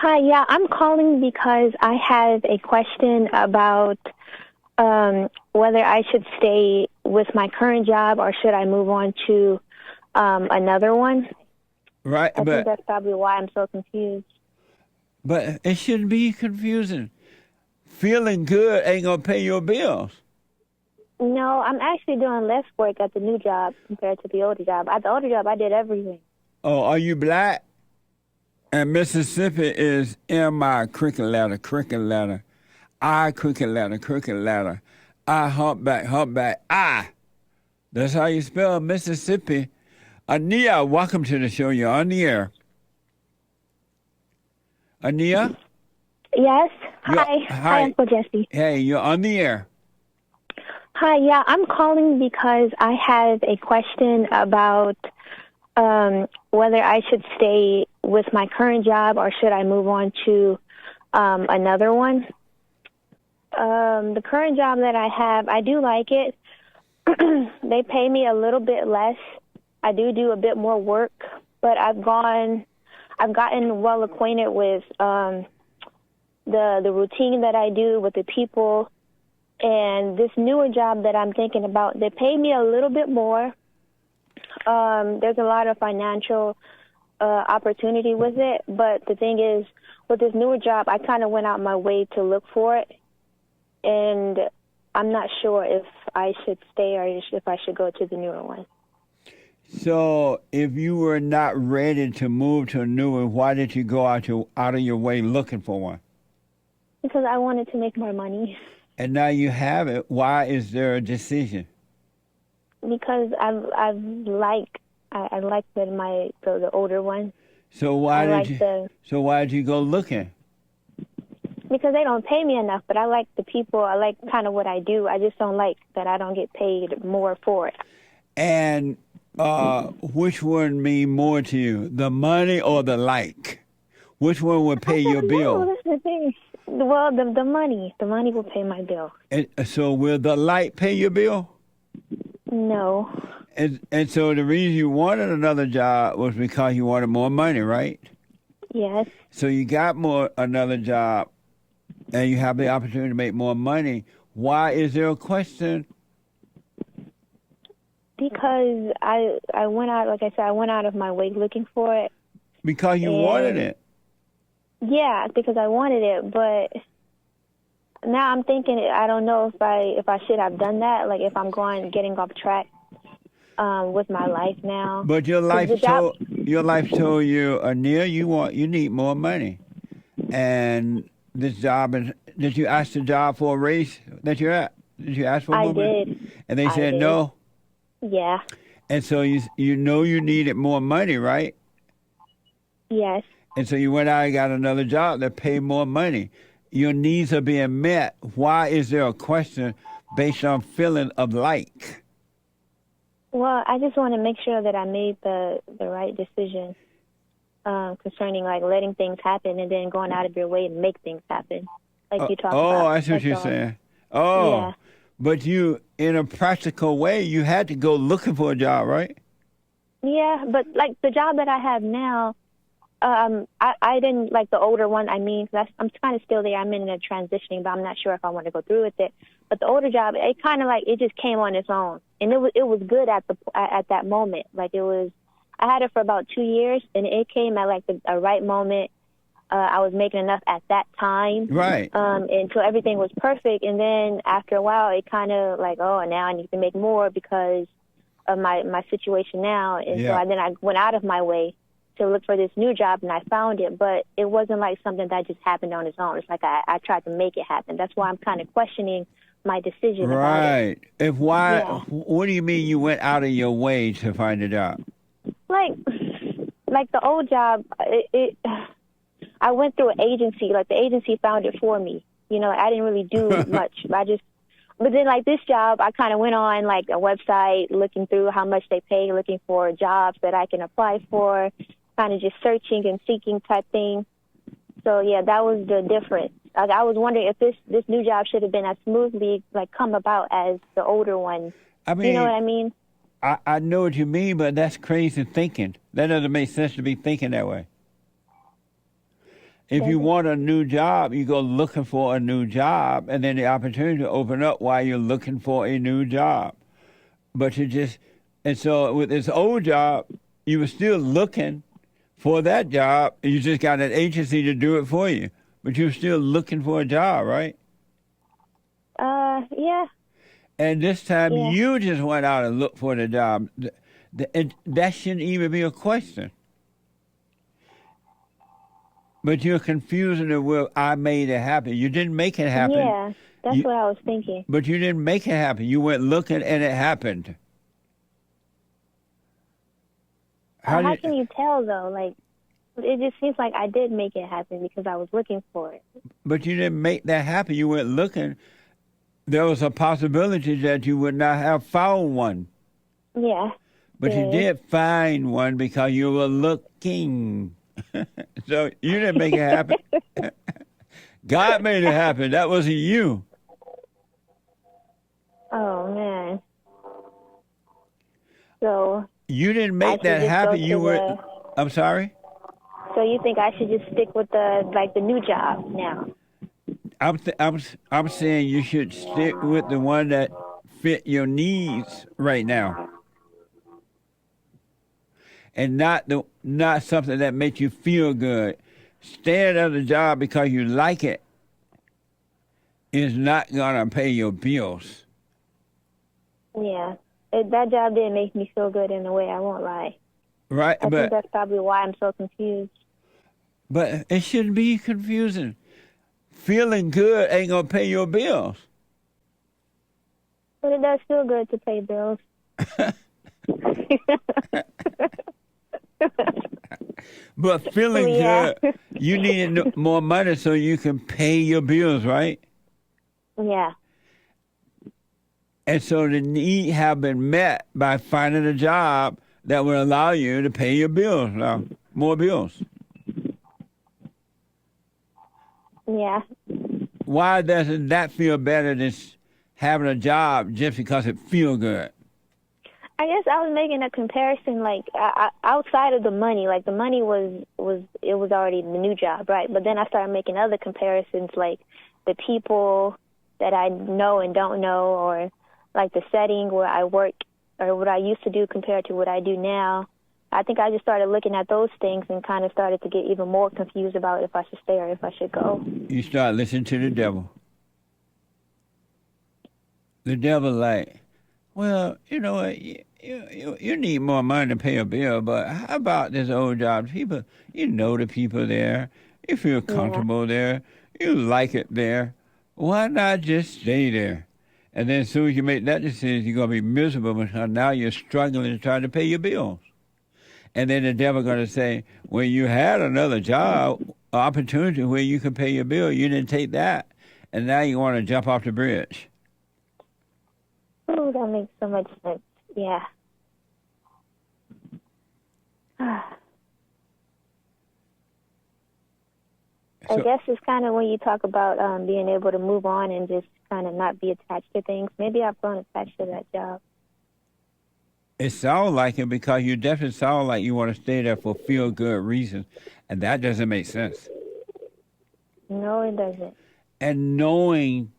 Hi, yeah, I'm calling because I have a question about whether I should stay with my current job or should I move on to another one. Right, I think that's probably why I'm so confused. but it shouldn't be confusing. Feeling good ain't gonna pay your bills. No, I'm actually doing less work at the new job compared to the older job. At the older job, I did everything. Oh, are you black? And Mississippi is M-I, cricket ladder, cricket ladder. I, cricket ladder, cricket ladder. I, humpback, humpback, I. That's how you spell Mississippi. ANIA, welcome to the show. You're on the air. ANIA? Yes. You're, Hi. Hi, hi. Uncle Jesse. Hey, you're on the air. Hi, yeah, I'm calling because I have a question about whether I should stay with my current job or should I move on to another one. The current job that I have, I do like it. They pay me a little bit less. I do a bit more work, but I've gotten well acquainted with the routine that I do with the people. And this newer job that I'm thinking about, they pay me a little bit more. There's a lot of financial opportunity with it. But the thing is, with this newer job, I kind of went out my way to look for it. And I'm not sure if I should stay or if I should go to the newer one. So, if you were not ready to move to a new one, why did you go out of your way looking for one? Because I wanted to make more money. And now you have it. Why is there a decision? Because I like the older one. So why did you go looking? Because they don't pay me enough, but I like the people. I like kind of what I do. I just don't like that I don't get paid more for it. And which one mean more to you, the money or the like? Which one would pay your bill? That's the thing. Well, the money. The money will pay my bill. And so will the light pay your bill? No. And so the reason you wanted another job was because you wanted more money, right? Yes. So you got another job, and you have the opportunity to make more money. Why is there a question? Because I went out, like I said, I went out of my way looking for it. Because you wanted it. Yeah, because I wanted it, but now I'm thinking I don't know if I should have done that. Like if I'm getting off track with my life now. But your life told you, Anil, you need more money, and this job is. Did you ask the job for a raise that you're at? Did you ask for more money? I did. And they said no. Yeah. And so you know you needed more money, right? Yes. And so you went out and got another job that paid more money. Your needs are being met. Why is there a question based on feeling of like? Well, I just want to make sure that I made the right decision concerning like letting things happen and then going out of your way to make things happen, like you talked about. Oh, I see what you're saying. Oh, yeah. But you, in a practical way, you had to go looking for a job, right? Yeah, but like the job that I have now, I didn't like the older one. I mean, I'm kind of still there. I'm in a transitioning, but I'm not sure if I want to go through with it. But the older job, it kind of like it just came on its own, and it was good at that moment. Like I had it for about 2 years, and it came at like a right moment. I was making enough at that time, right? And so everything was perfect. And then after a while, it kind of like, oh, now I need to make more because of my situation now. And so then I went out of my way to look for this new job, and I found it. But it wasn't like something that just happened on its own. It's like I tried to make it happen. That's why I'm kind of questioning my decision. Right. About it. What do you mean you went out of your way to find a job? Like the old job, I went through an agency. Like the agency found it for me. You know, I didn't really do much. But then like this job, I kind of went on like a website, looking through how much they pay, looking for jobs that I can apply for, kind of just searching and seeking type thing. So yeah, that was the difference. Like, I was wondering if this new job should have been as smoothly like come about as the older one. I mean, you know what I mean? I know what you mean, but that's crazy thinking. That doesn't make sense to be thinking that way. If you want a new job, you go looking for a new job, and then the opportunity to open up while you're looking for a new job. But and so with this old job, you were still looking for that job. You just got an agency to do it for you, but you're still looking for a job, right? Yeah. And this time you just went out and looked for the job. That shouldn't even be a question. But you're confusing it with I made it happen. You didn't make it happen. Yeah, that's what I was thinking. But you didn't make it happen. You went looking and it happened. How can you tell, though? Like, it just seems like I did make it happen because I was looking for it. But you didn't make that happen. You went looking. There was a possibility that you would not have found one. Yeah. But you did find one because you were looking. So you didn't make it happen. God made it happen. That wasn't you. Oh, man. So you didn't make that happen. You were. I'm sorry? So you think I should just stick with the new job now? I'm saying you should stick with the one that fit your needs right now. And not something that makes you feel good. Staying at a job because you like it is not gonna pay your bills. Yeah, that job didn't make me feel good in a way. I won't lie. Right, I think that's probably why I'm so confused. But it shouldn't be confusing. Feeling good ain't gonna pay your bills. But it does feel good to pay bills. But feeling good, you needed more money so you can pay your bills, right? Yeah. And so the need have been met by finding a job that will allow you to pay your bills now, more bills. Yeah. Why doesn't that feel better than having a job just because it feels good? I guess I was making a comparison, like outside of the money. Like the money was already the new job, right? But then I started making other comparisons, like the people that I know and don't know, or like the setting where I work, or what I used to do compared to what I do now. I think I just started looking at those things and kind of started to get even more confused about if I should stay or if I should go. You start listening to the devil. The devil, like, well, you know what? You need more money to pay a bill, but how about this old job? People, you know the people there. You feel comfortable there. You like it there. Why not just stay there? And then as soon as you make that decision, you're going to be miserable because now you're struggling to try to pay your bills. And then the devil going to say, well, you had another job, opportunity where you could pay your bill. You didn't take that. And now you want to jump off the bridge. Oh, that makes so much sense. Yeah. I guess it's kind of when you talk about being able to move on and just kind of not be attached to things. Maybe I've grown attached to that job. It sounds like it because you definitely sound like you want to stay there for feel-good reasons, and that doesn't make sense. No, it doesn't. And knowing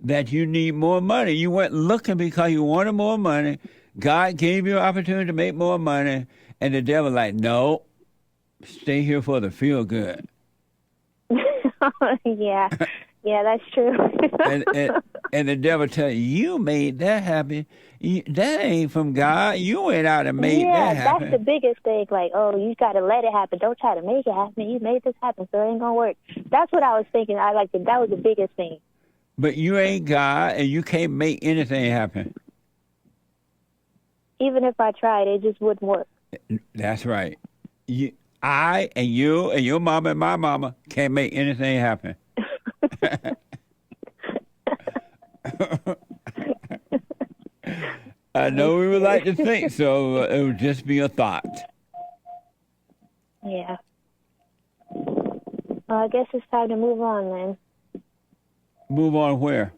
that you need more money. You went looking because you wanted more money. God gave you an opportunity to make more money, and the devil like, no, stay here for the feel-good. Yeah, that's true. and the devil tell you made that happen. That ain't from God. You went out and made that happen. Yeah, that's the biggest thing. Like, oh, you got to let it happen. Don't try to make it happen. You made this happen, so it ain't going to work. That's what I was thinking. That was the biggest thing. But you ain't God, and you can't make anything happen. Even if I tried, it just wouldn't work. That's right. I and you and your mama and my mama can't make anything happen. I know we would like to think so. It would just be a thought. Yeah. Well, I guess it's time to move on then. Move on where?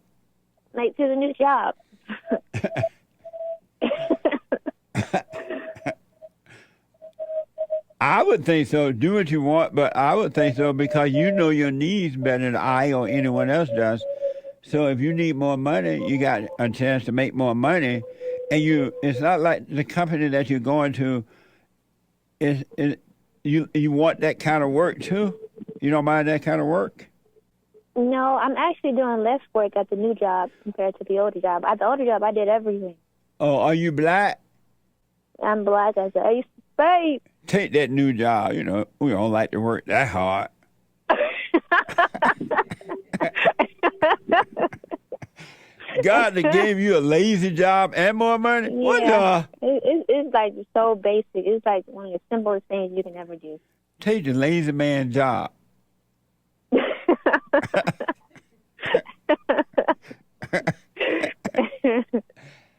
Like to the new job. I would think so. Do what you want, but I would think so because you know your needs better than I or anyone else does. So if you need more money, you got a chance to make more money, and it's not like the company that you're going to you want that kind of work too. You don't mind that kind of work. No, I'm actually doing less work at the new job compared to the older job. At the older job, I did everything. Oh, are you black? I'm black, as I used to say. Take that new job. You know, we don't like to work that hard. God that gave you a lazy job and more money? Yeah. What the? It's like so basic. It's like one of the simplest things you can ever do. Take the lazy man job.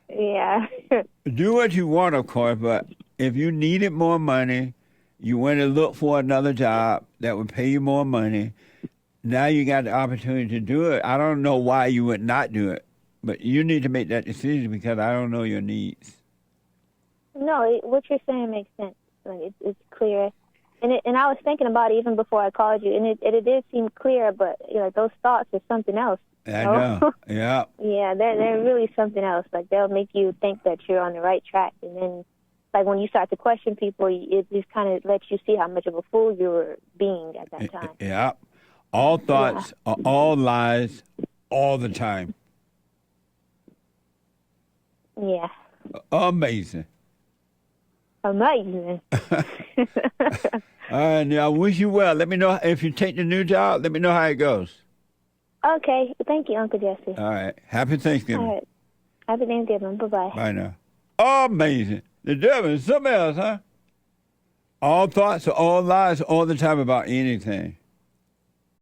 Yeah. Do what you want, of course, but if you needed more money, you went to look for another job that would pay you more money. Now you got the opportunity to do it. I don't know why you would not do it, but you need to make that decision because I don't know your needs. No, what you're saying makes sense. Like it's clear, and I was thinking about it even before I called you, and it did seem clear, but those thoughts are something else. I know. Yeah. Yeah, they're really something else. Like they'll make you think that you're on the right track, and then like when you start to question people, it just kind of lets you see how much of a fool you were being at that time. Yeah. All thoughts are all lies all the time. Yeah. Amazing. Amazing. All right, now I wish you well. Let me know if you take the new job. Let me know how it goes. Okay. Thank you, Uncle Jesse. All right. Happy Thanksgiving. All right. Happy Thanksgiving. Bye-bye. Bye now. Amazing. The devil is something else, huh? All thoughts are all lies all the time about anything.